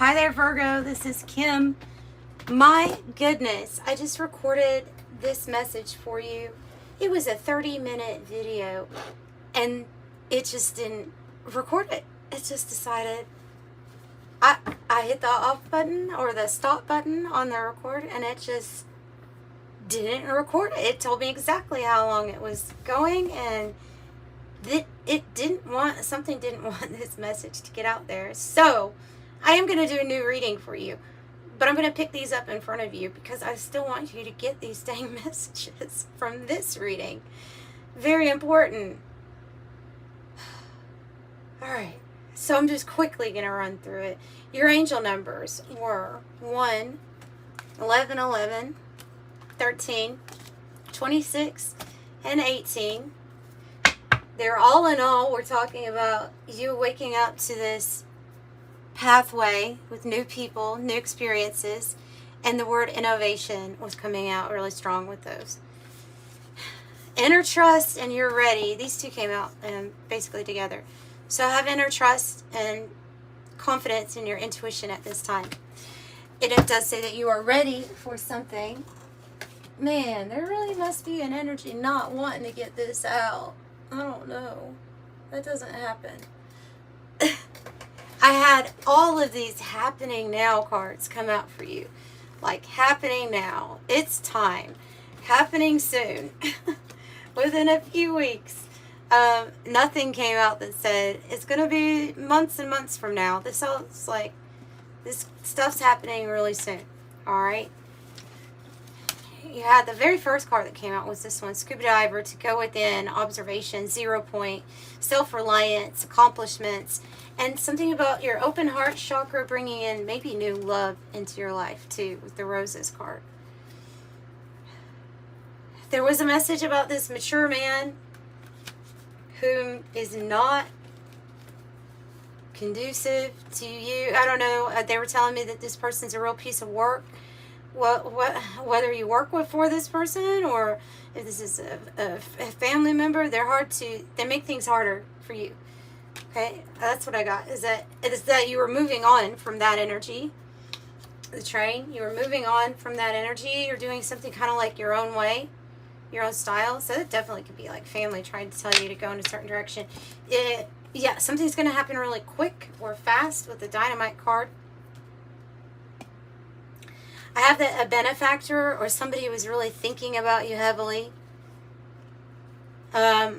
Hi there, Virgo. This is Kim. My goodness, I just recorded this message for you. It was a 30-minute video, and it just didn't record it. It just decided I hit the off button or the stop button on the record, and it just didn't record it. It told me exactly how long it was going, and something didn't want this message to get out there. So I am going to do a new reading for you, but I'm going to pick these up in front of you because I still want you to get these dang messages from this reading. Very important. All right, so I'm just quickly going to run through it. Your angel numbers were 1, 11, 11, 13, 26, and 18. They're all in all, we're talking about you waking up to this pathway with new people, new experiences, and the word innovation was coming out really strong with those. Inner trust and you're ready. These two came out basically together. So have inner trust and confidence in your intuition at this time. And it does say that you are ready for something. Man, there really must be an energy not wanting to get this out. I don't know. That doesn't happen. I had all of these happening now cards come out for you. Like, happening now. It's time. Happening soon. Within a few weeks. Nothing came out that said it's going to be months and months from now. This sounds like this stuff's happening really soon. Alright? You had the very first card that came out was this one, Scuba Diver, to go within, observation, 0 point, self-reliance, accomplishments, and something about your open heart chakra bringing in maybe new love into your life too with the Roses card. There was a message about this mature man whom is not conducive to you. I don't know. They were telling me that this person's a real piece of work. Whether you work for this person or if this is a family member, they make things harder for you. Okay, that's what I got. Is that you were moving on from that energy, the train. You were moving on from that energy. You're doing something kind of like your own way, your own style. So it definitely could be like family trying to tell you to go in a certain direction. Yeah, something's going to happen really quick or fast with the Dynamite card. I have that a benefactor or somebody who was really thinking about you heavily. The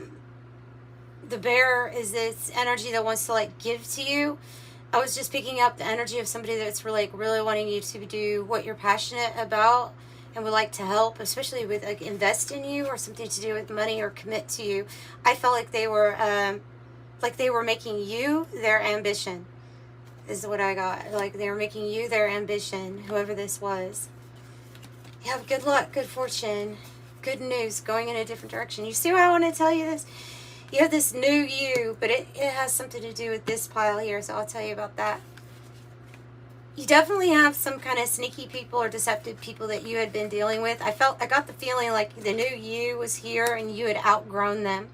bear is this energy that wants to like give to you. I was just picking up the energy of somebody that's really wanting you to do what you're passionate about and would like to help, especially with like invest in you or something to do with money or commit to you. I felt like they were making you their ambition. Is what I got. Like they were making you their ambition, whoever this was. You have good luck, good fortune, good news, going in a different direction. You see why I want to tell you this? You have this new you, but it has something to do with this pile here, so I'll tell you about that. You definitely have some kind of sneaky people or deceptive people that you had been dealing with. I got the feeling like the new you was here and you had outgrown them.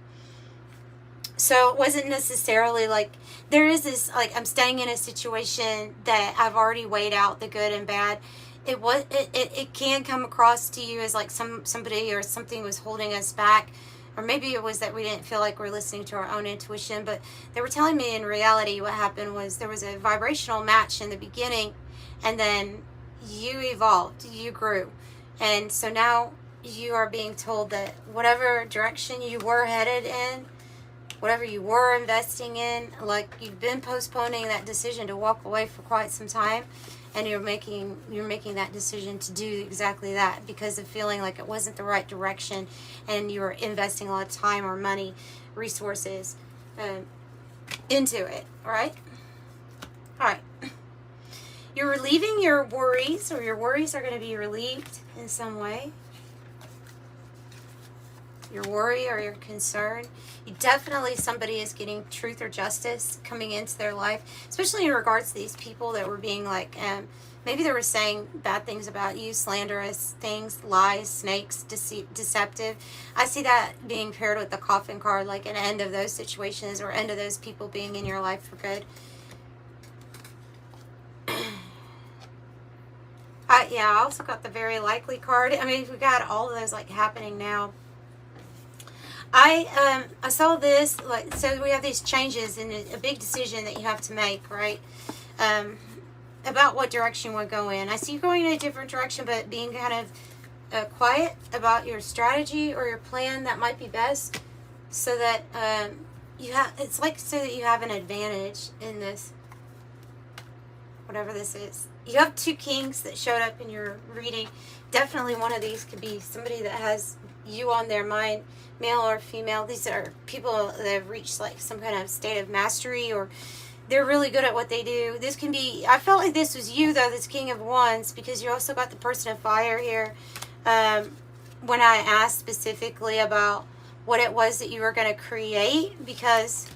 So it wasn't necessarily like, there is this, like, I'm staying in a situation that I've already weighed out the good and bad. It can come across to you as like somebody or something was holding us back. Or maybe it was that we didn't feel like we're listening to our own intuition. But they were telling me in reality what happened was there was a vibrational match in the beginning. And then you evolved, you grew. And so now you are being told that whatever direction you were headed in, whatever you were investing in, like you've been postponing that decision to walk away for quite some time, and you're making that decision to do exactly that because of feeling like it wasn't the right direction, and you were investing a lot of time or money, resources into it. All right. You're relieving your worries, or your worries are going to be relieved in some way. Your worry or your concern. Definitely somebody is getting truth or justice coming into their life, especially in regards to these people that were being like, maybe they were saying bad things about you, slanderous things, lies, snakes, deceptive. I see that being paired with the coffin card, like an end of those situations or end of those people being in your life for good. yeah, I also got the very likely card. I mean, we got all of those like happening now. I saw this, like, so we have these changes and a big decision that you have to make, right? About what direction you want to go in. I see you going in a different direction, but being kind of quiet about your strategy or your plan that might be best, so that you have, it's like so that you have an advantage in this, whatever this is. You have two kings that showed up in your reading. Definitely one of these could be somebody that has you on their mind, male or female. These are people that have reached like some kind of state of mastery, or they're really good at what they do. This can be, I felt like this was you though, this King of Wands, because you also got the person of fire here. When I asked specifically about what it was that you were going to create, because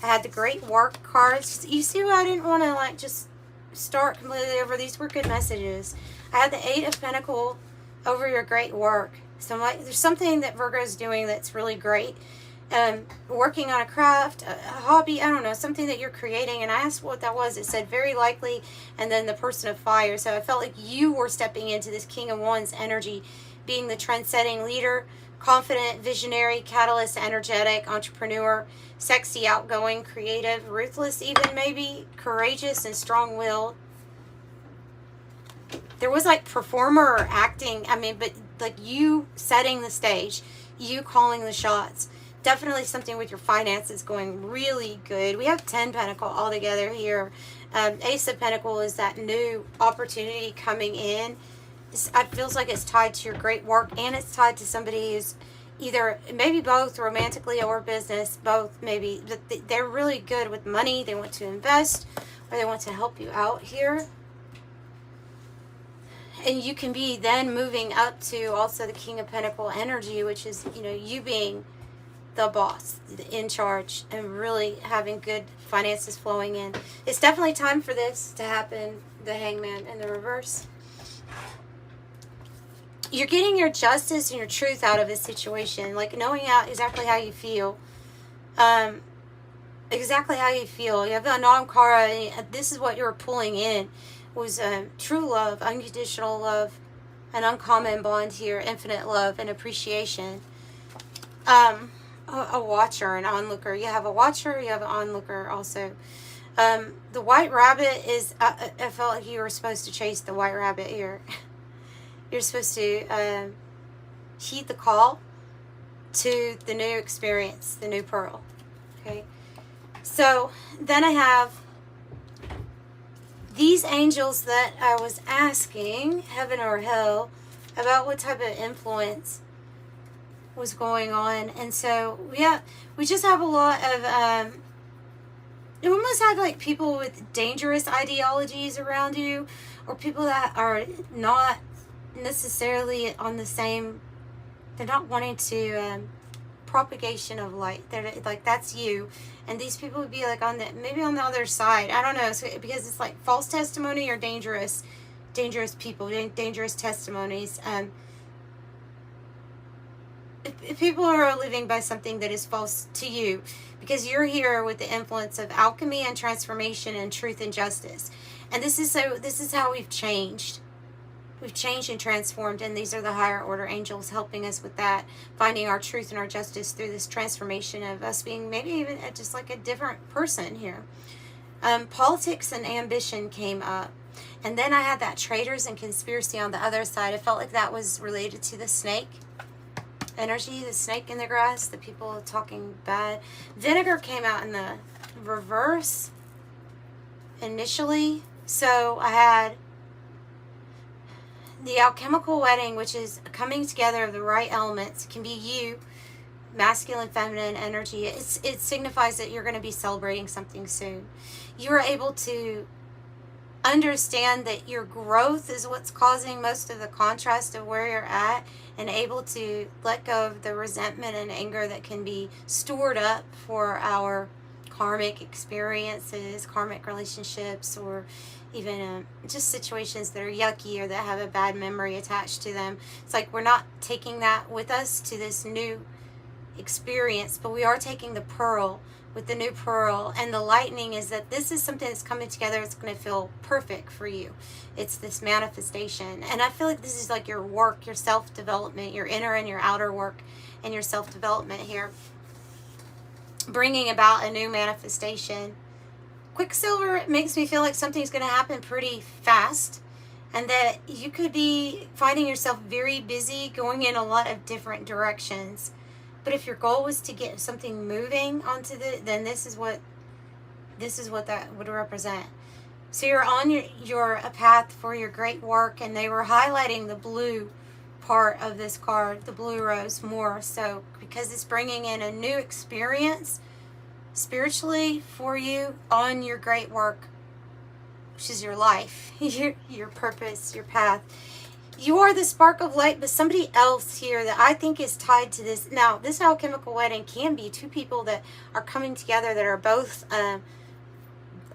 I had the great work cards. You see why I didn't want to like just start completely over. These were good messages. I had the 8 of Pentacles over your great work. So I'm like, there's something that Virgo's doing that's really great. Working on a craft, a hobby, I don't know, something that you're creating. And I asked what that was. It said very likely, and then the person of fire. So I felt like you were stepping into this King of Wands energy, being the trend-setting leader, confident, visionary, catalyst, energetic, entrepreneur, sexy, outgoing, creative, ruthless even maybe, courageous, and strong-willed. There was like performer or acting, I mean, but like you setting the stage, you calling the shots. Definitely something with your finances going really good. We have 10 Pentacles all together here. Ace of Pentacles is that new opportunity coming in. It feels like it's tied to your great work, and it's tied to somebody who's either, maybe both, romantically or business, both maybe. But they're really good with money. They want to invest, or they want to help you out here. And you can be then moving up to also the King of Pentacles energy, which is, you know, you being the boss, in charge, and really having good finances flowing in. It's definitely time for this to happen, the Hangman in the reverse. You're getting your justice and your truth out of a situation, like knowing out exactly how you feel. Exactly how you feel. You have the non-kara, and this is what you're pulling in, was true love, unconditional love, an uncommon bond here, infinite love and appreciation. A watcher, an onlooker. You have a watcher, you have an onlooker also. The white rabbit is, I felt like you were supposed to chase the white rabbit here. You're supposed to heed the call to the new experience, the new pearl. Okay. So then I have these angels that I was asking, heaven or hell, about what type of influence was going on. And so we just have a lot of it almost have like people with dangerous ideologies around you, or people that are not necessarily on the same, they're not wanting to propagation of light. They're like, that's you, and these people would be like on the, maybe on the other side, I don't know. So because it's like false testimony or dangerous people, dangerous testimonies. If people are living by something that is false to you, because you're here with the influence of alchemy and transformation and truth and justice. And this is how we've changed. We've changed and transformed, and these are the higher order angels helping us with that, finding our truth and our justice through this transformation of us being maybe even just like a different person here. Politics and ambition came up. And then I had that traitors and conspiracy on the other side. I felt like that was related to the snake energy, the snake in the grass, the people talking bad. Vinegar came out in the reverse initially. So I had the alchemical wedding, which is coming together of the right elements. It can be you, masculine, feminine energy. It signifies that you're going to be celebrating something soon. You are able to understand that your growth is what's causing most of the contrast of where you're at, and able to let go of the resentment and anger that can be stored up for our karmic experiences, karmic relationships, or even just situations that are yucky or that have a bad memory attached to them. It's like we're not taking that with us to this new experience, but we are taking the pearl with the new pearl, and the lightning is that this is something that's coming together. It's going to feel perfect for you. It's this manifestation, and I feel like this is like your work, your self-development, your inner and your outer work, and your self-development here, bringing about a new manifestation. Quicksilver makes me feel like something's going to happen pretty fast, and that you could be finding yourself very busy, going in a lot of different directions. But if your goal was to get something moving onto then this is what that would represent. So you're on a path for your great work, and they were highlighting the blue part of this card, the blue rose, more so because it's bringing in a new experience spiritually for you on your great work, which is your life, your purpose, your path. You are the spark of light, but somebody else here that I think is tied to this. Now, this alchemical wedding can be two people that are coming together that are both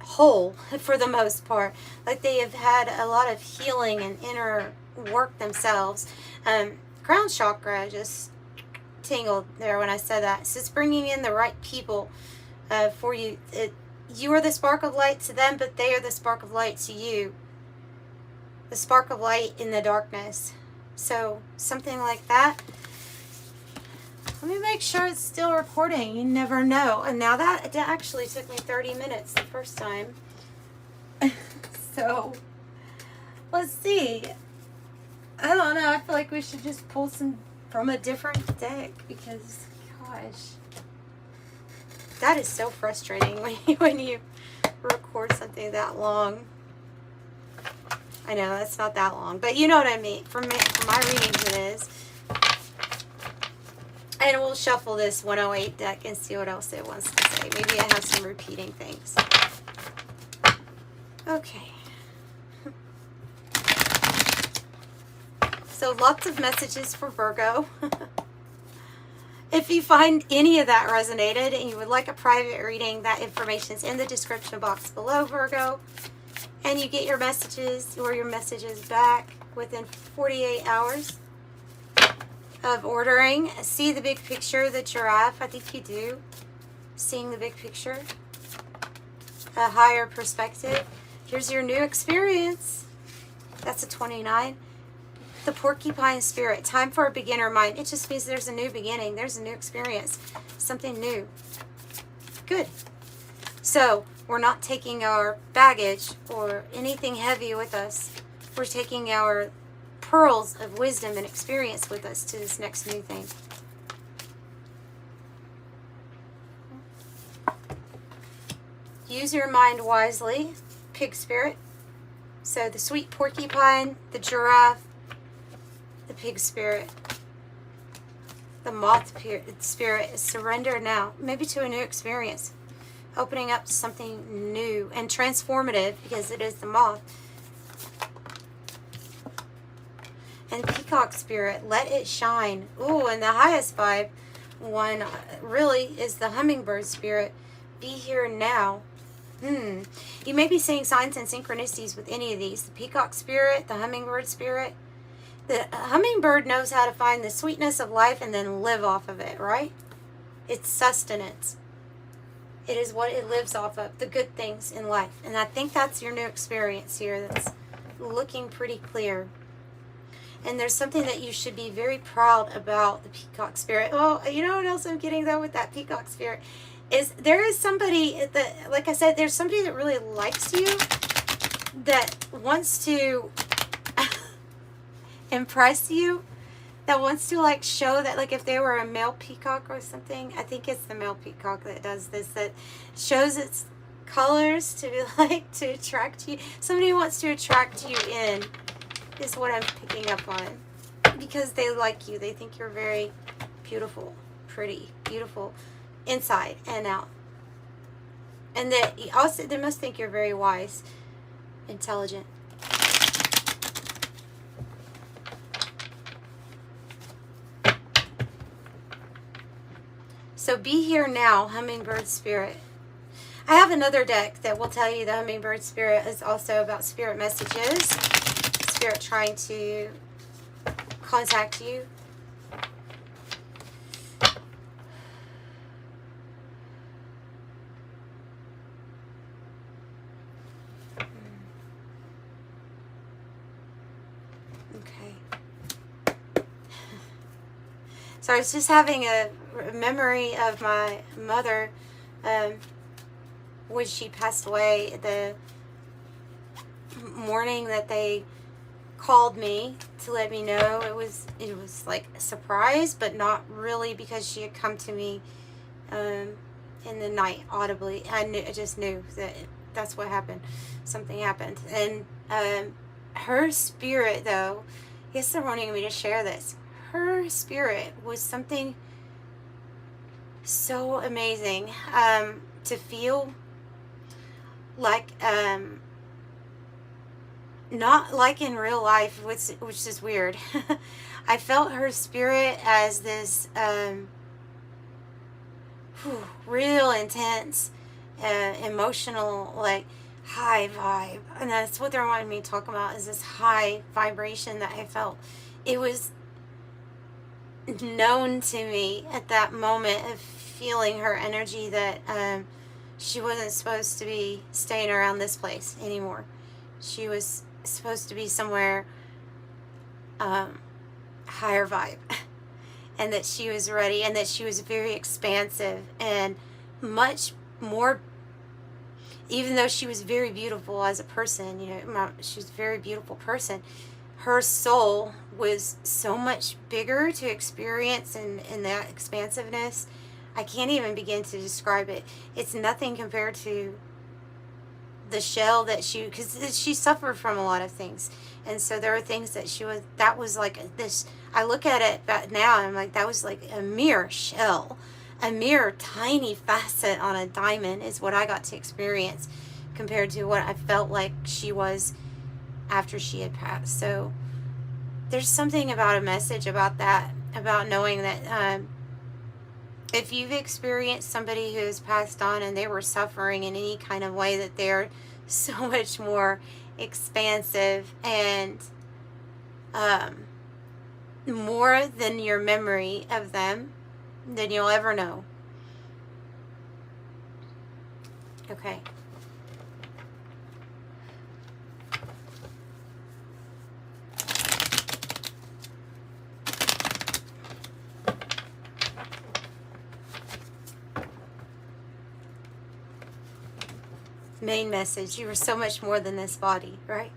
whole for the most part. Like they have had a lot of healing and inner work themselves. Crown chakra just tingled there when I said that. So it's bringing in the right people for you. You are the spark of light to them, but they are the spark of light to you. The spark of light in the darkness. So something like that. Let me make sure it's still recording. You never know. And now that actually took me 30 minutes the first time. So let's see. I don't know. I feel like we should just pull some from a different deck because, gosh, that is so frustrating when you record something that long. I know that's not that long, but you know what I mean. For me, for my readings, it is. And we'll shuffle this 108 deck and see what else it wants to say. Maybe I have some repeating things. Okay. So lots of messages for Virgo. If you find any of that resonated and you would like a private reading, that information is in the description box below, Virgo. And you get your messages or your messages back within 48 hours of ordering. See the big picture, the giraffe. I think you do. Seeing the big picture. A higher perspective. Here's your new experience. That's a 29. The porcupine spirit. Time for a beginner mind. It just means there's a new beginning. There's a new experience. Something new. Good. So, we're not taking our baggage or anything heavy with us. We're taking our pearls of wisdom and experience with us to this next new thing. Use your mind wisely. Pig spirit. So the sweet porcupine, the giraffe, the pig spirit, the moth spirit is surrender now. Maybe to a new experience. Opening up to something new and transformative because it is the moth. And peacock spirit, let it shine. Ooh, and the highest vibe one really is the hummingbird spirit. Be here now. You may be seeing signs and synchronicities with any of these. The peacock spirit, the hummingbird spirit. The hummingbird knows how to find the sweetness of life and then live off of it, right? It's sustenance. It is what it lives off of, the good things in life. And I think that's your new experience here that's looking pretty clear. And there's something that you should be very proud about the peacock spirit. Oh, you know what else I'm getting though with that peacock spirit? Is there is somebody that, like I said, there's somebody that really likes you, that wants to impress you, that wants to like show that, like if they were a male peacock or something, I think it's the male peacock that does this, that shows its colors to be like to attract you. Somebody wants to attract you in is what I'm picking up on, because they like you. They think you're very beautiful, pretty, beautiful inside and out. And that also they must think you're very wise, intelligent. So be here now, hummingbird spirit. I have another deck that will tell you the hummingbird spirit is also about spirit messages. Spirit trying to contact you. Okay. So I was just having a memory of my mother when she passed away. The morning that they called me to let me know, it was like a surprise, but not really, because she had come to me in the night audibly. I just knew that that's what happened. Something happened. And her spirit, though, I guess they're wanting me to share this. Her spirit was something so amazing to feel like, not like in real life, which is weird. I felt her spirit as this real intense, emotional, like high vibe, and that's what they're wanting me to talk about, is this high vibration that I felt. It was known to me at that moment of feeling her energy that she wasn't supposed to be staying around this place anymore. She was supposed to be somewhere higher vibe, and that she was ready, and that she was very expansive and much more, even though she was very beautiful as a person, she was a very beautiful person, her soul was so much bigger to experience, in that expansiveness. I can't even begin to describe it. It's nothing compared to the shell that because she suffered from a lot of things, and so there are things that was like this. I look at it but now, and I'm like, that was like a mere shell, a mere tiny facet on a diamond is what I got to experience, compared to what I felt like she was after she had passed. So there's something about a message about that, about knowing that if you've experienced somebody who has passed on and they were suffering in any kind of way, that they're so much more expansive and more than your memory of them, than you'll ever know. Okay. Main message: you are so much more than this body, right?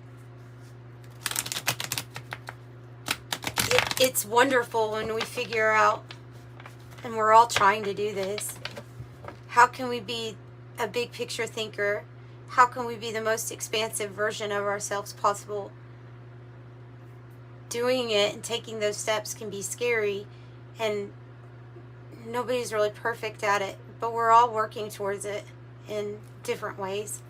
It's wonderful when we figure out, and we're all trying to do this, how can we be a big picture thinker? How can we be the most expansive version of ourselves possible? Doing it and taking those steps can be scary, and nobody's really perfect at it, but we're all working towards it in different ways.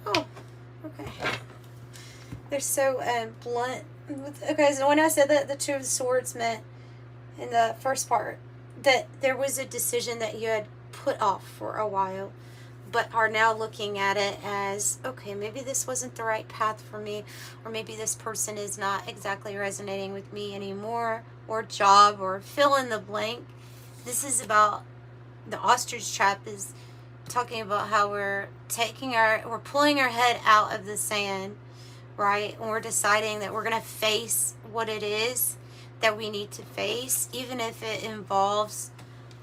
Oh, okay. They're so blunt. Okay, so when I said that the Two of Swords meant in the first part that there was a decision that you had put off for a while, but are now looking at it as, okay, maybe this wasn't the right path for me, or maybe this person is not exactly resonating with me anymore, or job, or fill in the blank. This is about the ostrich trap, is talking about how we're pulling our head out of the sand, right? And we're deciding that we're going to face what it is that we need to face, even if it involves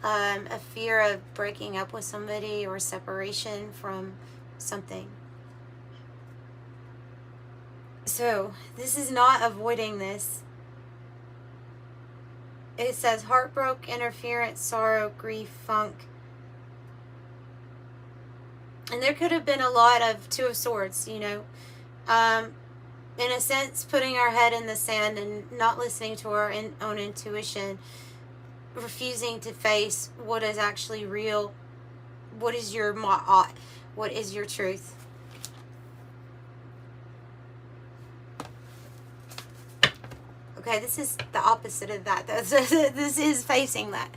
a fear of breaking up with somebody or separation from something. So this is not avoiding this. It says heartbreak, interference, sorrow, grief, funk. And there could have been a lot of Two of Swords, in a sense, putting our head in the sand and not listening to our own intuition, refusing to face what is actually real, what is your ma'at, what is your truth. Okay, this is the opposite of that. This is facing that.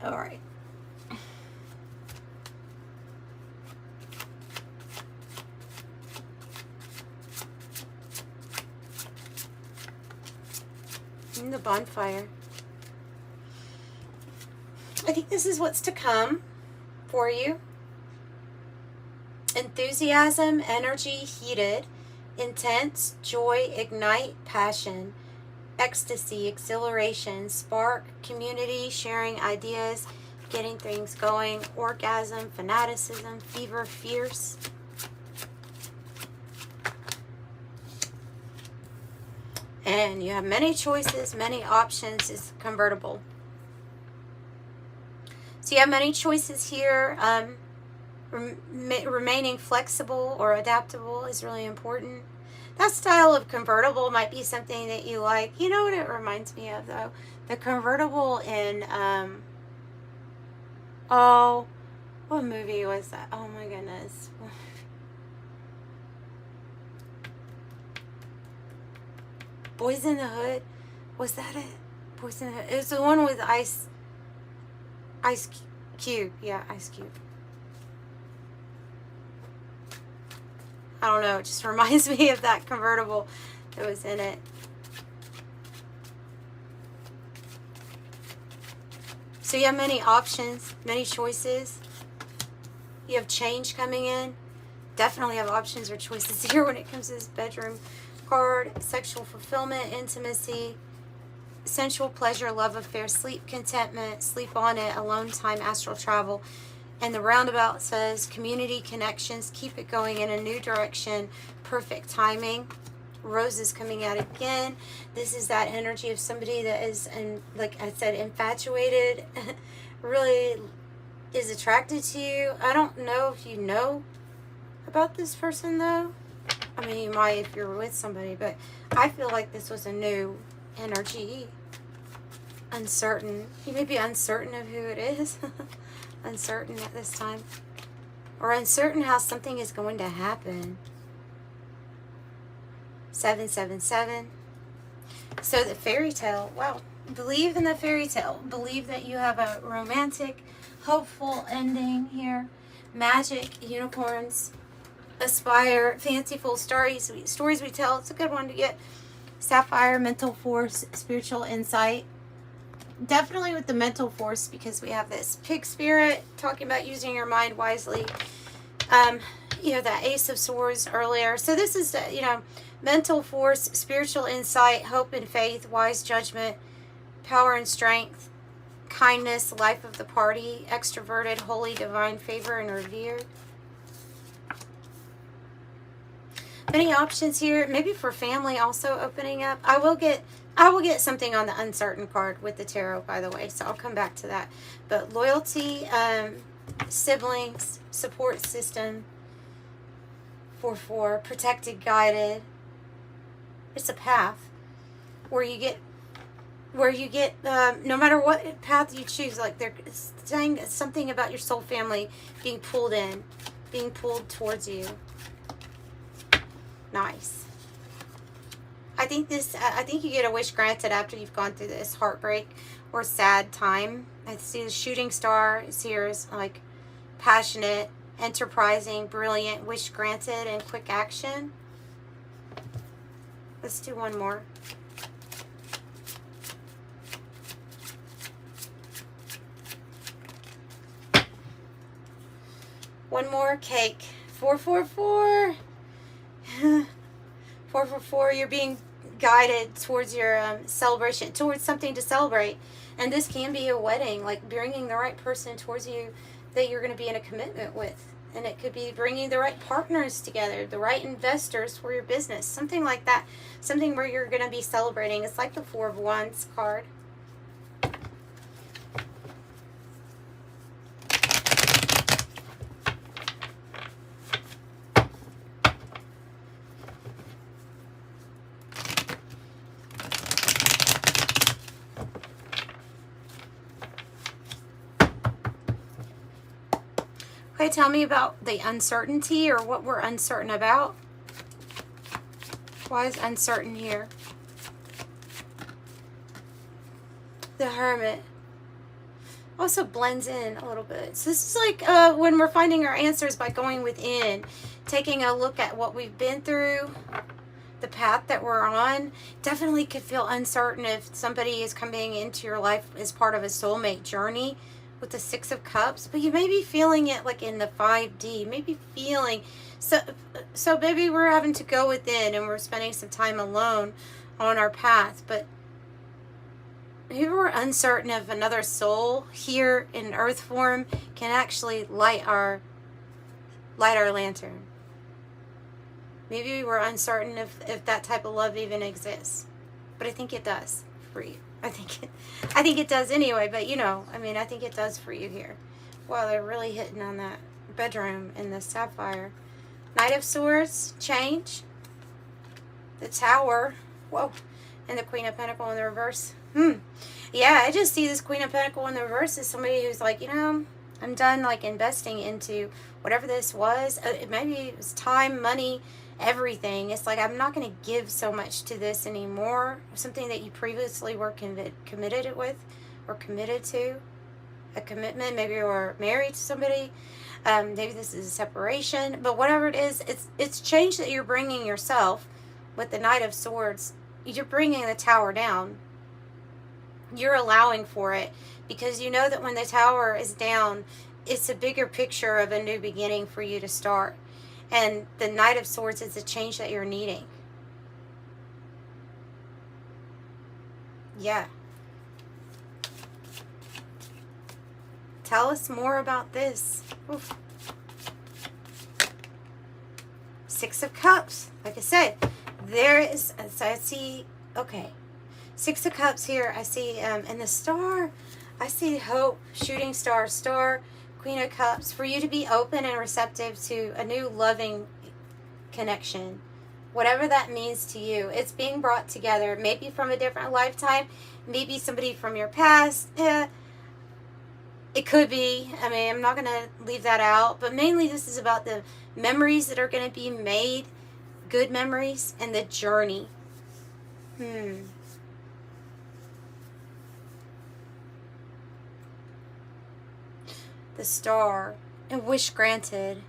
All right. And the bonfire. I think this is what's to come for you. Enthusiasm, energy, heated, intense, joy, ignite, passion, ecstasy, exhilaration, spark, community, sharing ideas, getting things going, orgasm, fanaticism, fever, fierce. And you have many choices, many options. Is convertible. So you have many choices here. Remaining flexible or adaptable is really important. That style of convertible might be something that you like. You know what it reminds me of, though? The convertible in, oh, what movie was that? Oh my goodness. Boys in the Hood? Was that it? Boys in the Hood. It was the one with Ice Cube. Yeah, Ice Cube. I don't know, it just reminds me of that convertible that was in it. So you have many options, many choices. You have change coming in. Definitely have options or choices here when it comes to this bedroom card. Sexual fulfillment, intimacy, sensual pleasure, love affair, sleep, contentment, sleep on it, alone time, astral travel. And the roundabout says community connections, keep it going in a new direction, perfect timing. Roses coming out again. This is that energy of somebody that is, and like I said, infatuated, really is attracted to you. I don't know if you know about this person though. I mean, you might if you're with somebody, but I feel like this was a new energy. Uncertain. You may be uncertain of who it is. Uncertain at this time, or uncertain how something is going to happen. 777. So the fairy tale, wow, believe in the fairy tale, believe that you have a romantic, hopeful ending here. Magic, unicorns, aspire, fanciful stories we tell. It's a good one to get. Sapphire, mental force, spiritual insight. Definitely with the mental force, because we have this pig spirit talking about using your mind wisely. You know, that Ace of Swords earlier. So this is, you know, mental force, spiritual insight, hope and faith, wise judgment, power and strength, kindness, life of the party, extroverted, holy, divine favor, and revered. Many options here, maybe for family also opening up. I will get something on the uncertain card with the tarot, by the way, so I'll come back to that. But loyalty, siblings, support system, 4/4, protected, guided. It's a path where you get no matter what path you choose, like they're saying something about your soul family being pulled in, being pulled towards you. Nice. I think you get a wish granted after you've gone through this heartbreak or sad time. I see the shooting star is here is like passionate, enterprising, brilliant, wish granted, and quick action. Let's do one more. One more, cake. 444. 444, you're being guided towards your celebration, towards something to celebrate. And this can be a wedding, like bringing the right person towards you that you're going to be in a commitment with. And it could be bringing the right partners together, the right investors for your business, something like that. Something where you're going to be celebrating. It's like the Four of Wands card. Okay, tell me about the uncertainty or what we're uncertain about. Why is uncertain here? The Hermit also blends in a little bit. So this is like when we're finding our answers by going within, taking a look at what we've been through, the path that we're on. Definitely could feel uncertain if somebody is coming into your life as part of a soulmate journey with the Six of Cups, but you may be feeling it like in the 5D, maybe feeling, so maybe we're having to go within and we're spending some time alone on our path, but maybe we're uncertain if another soul here in earth form can actually light our lantern. Maybe we're uncertain if that type of love even exists, but I think it does for you. I think it does anyway, but you know, I mean, I think it does for you here. Wow, they're really hitting on that bedroom in the sapphire. Knight of Swords, change. The Tower, whoa, and the Queen of Pentacles in the reverse. Yeah, I just see this Queen of Pentacles in the reverse as somebody who's like, you know, I'm done like investing into whatever this was. Maybe it was time, money, everything. It's like, I'm not going to give so much to this anymore. Something that you previously were committed with or committed to. A commitment. Maybe you were married to somebody. Maybe this is a separation. But whatever it is, it's change that you're bringing yourself with the Knight of Swords. You're bringing the Tower down. You're allowing for it because you know that when the Tower is down, it's a bigger picture of a new beginning for you to start. And the Knight of Swords is the change that you're needing. Yeah. Tell us more about this. Oof. Six of Cups. Like I said, there is, so I see, okay. Six of Cups here. I see, and the star, I see hope, shooting star, Queen of Cups, for you to be open and receptive to a new loving connection. Whatever that means to you, it's being brought together, maybe from a different lifetime, maybe somebody from your past. It could be. I mean, I'm not going to leave that out, but mainly this is about the memories that are going to be made, good memories, and the journey. The Star and wish granted.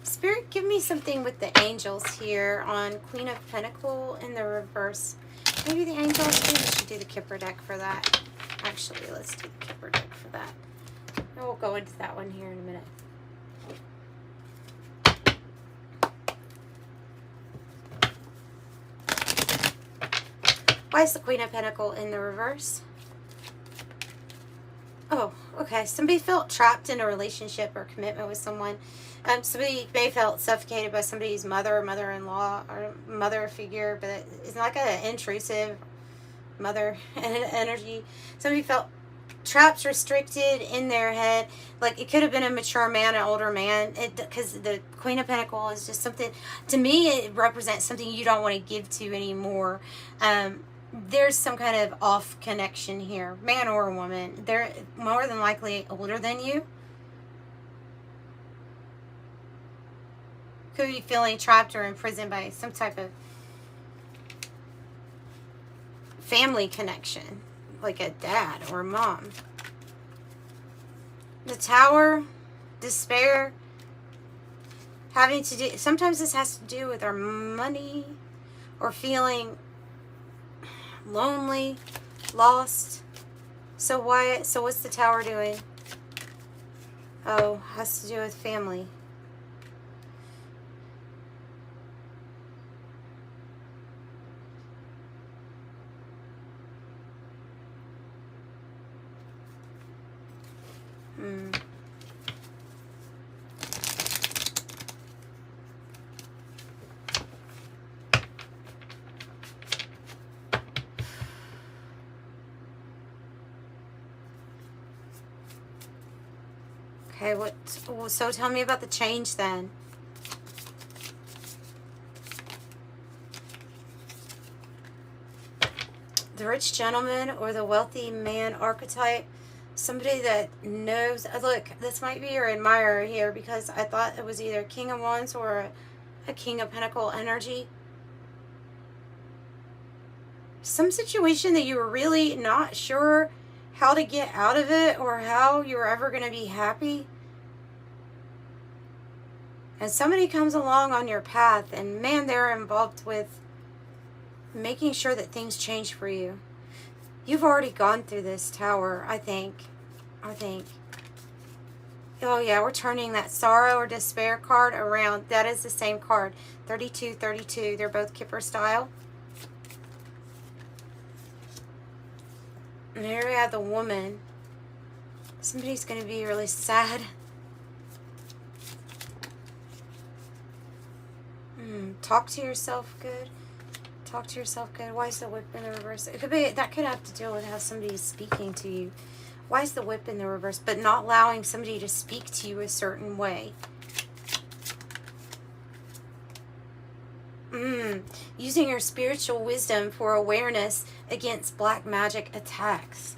Spirit, give me something with the angels here on Queen of Pentacles in the reverse. Maybe the angels. Maybe we should do the Kipper deck for that. Actually, let's do the Kipper deck for that. And we'll go into that one here in a minute. Why is the Queen of Pentacles in the reverse? Oh, okay. Somebody felt trapped in a relationship or commitment with someone. Somebody may have felt suffocated by somebody's mother or mother-in-law or mother figure, but it's like an intrusive mother energy. Somebody felt trapped, restricted in their head. Like it could have been a mature man, an older man. Because the Queen of Pentacles is just something, to me, it represents something you don't want to give to anymore. There's some kind of off connection here, man or woman. They're more than likely older than you. Could be feeling trapped or imprisoned by some type of family connection, like a dad or a mom. The Tower, despair, having to do, sometimes this has to do with our money or feeling lonely, lost. So what's the Tower doing? Oh, has to do with family. Okay, so tell me about the change then. The rich gentleman or the wealthy man archetype. Somebody that knows, look, this might be your admirer here because I thought it was either King of Wands or a King of Pentacles energy. Some situation that you were really not sure how to get out of it or how you were ever going to be happy. And somebody comes along on your path, and man, they're involved with making sure that things change for you. You've already gone through this, Tower, I think. Oh yeah, we're turning that sorrow or despair card around. That is the same card. 32, 32. They're both Kipper style. And here we have the woman. Somebody's going to be really sad. Talk to yourself good. Talk to yourself good. Why is the whip in the reverse? It could be, that could have to deal with how somebody's speaking to you. Why is the whip in the reverse? But not allowing somebody to speak to you a certain way. Using your spiritual wisdom for awareness against black magic attacks.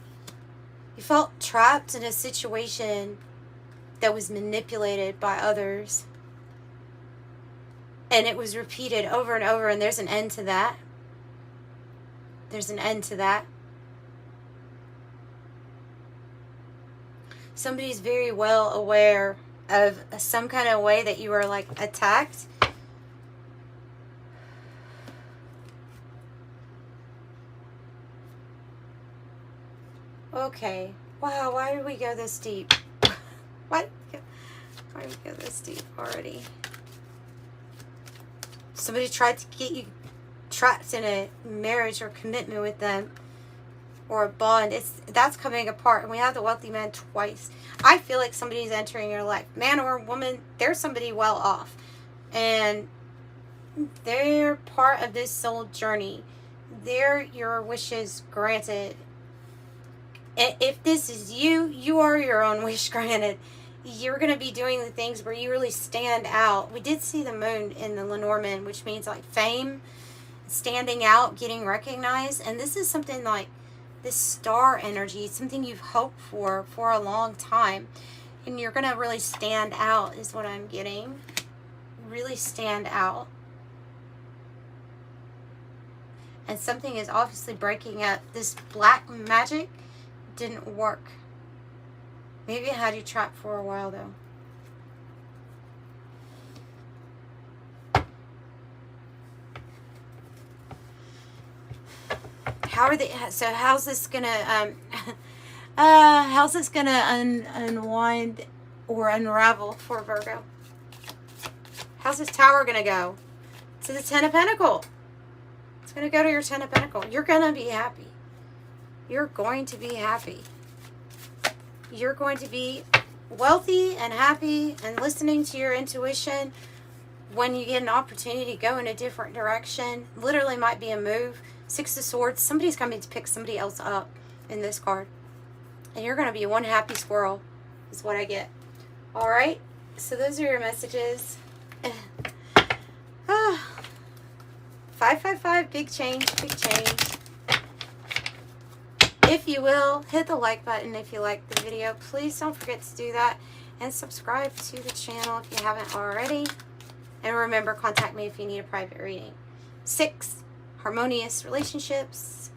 You felt trapped in a situation that was manipulated by others. And it was repeated over and over, and there's an end to that. There's an end to that. Somebody's very well aware of some kind of way that you are like attacked. Okay. Wow, why did we go this deep? Why did we go this deep already? Somebody tried to get you trapped in a marriage or commitment with them, or a bond. That's coming apart. And we have the wealthy man twice. I feel like somebody's entering your life, man or woman. There's somebody well off, and they're part of this soul journey. They're your wishes granted. If this is you, you are your own wish granted. You're going to be doing the things where you really stand out. We did see the moon in the Lenormand, which means like fame, standing out, getting recognized. And this is something like this star energy, something you've hoped for a long time. And you're going to really stand out is what I'm getting. Really stand out. And something is obviously breaking up. This black magic didn't work. Maybe it had you trapped for a while, though. How's this gonna unwind or unravel for Virgo? How's this Tower gonna go? To the Ten of Pentacles. It's gonna go to your Ten of Pentacles. You're gonna be happy. You're going to be happy. You're going to be wealthy and happy and listening to your intuition when you get an opportunity to go in a different direction. Literally might be a move. Six of Swords. Somebody's coming to pick somebody else up in this card. And you're going to be one happy squirrel is what I get. All right. So those are your messages. 555. Big change. Big change. If you will, hit the like button if you like the video. Please don't forget to do that. And subscribe to the channel if you haven't already. And remember, contact me if you need a private reading. 6, harmonious relationships,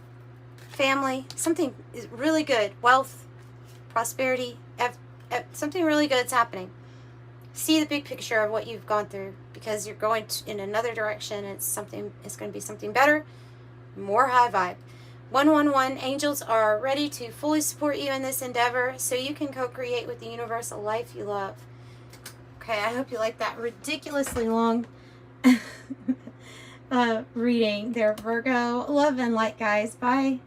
family, something is really good. Wealth, prosperity, something really good is happening. See the big picture of what you've gone through, because you're going in another direction. It's going to be something better, more high vibe. 111 angels are ready to fully support you in this endeavor so you can co-create with the universal life you love. Okay, I hope you like that ridiculously long reading there, Virgo. Love and light, guys. Bye.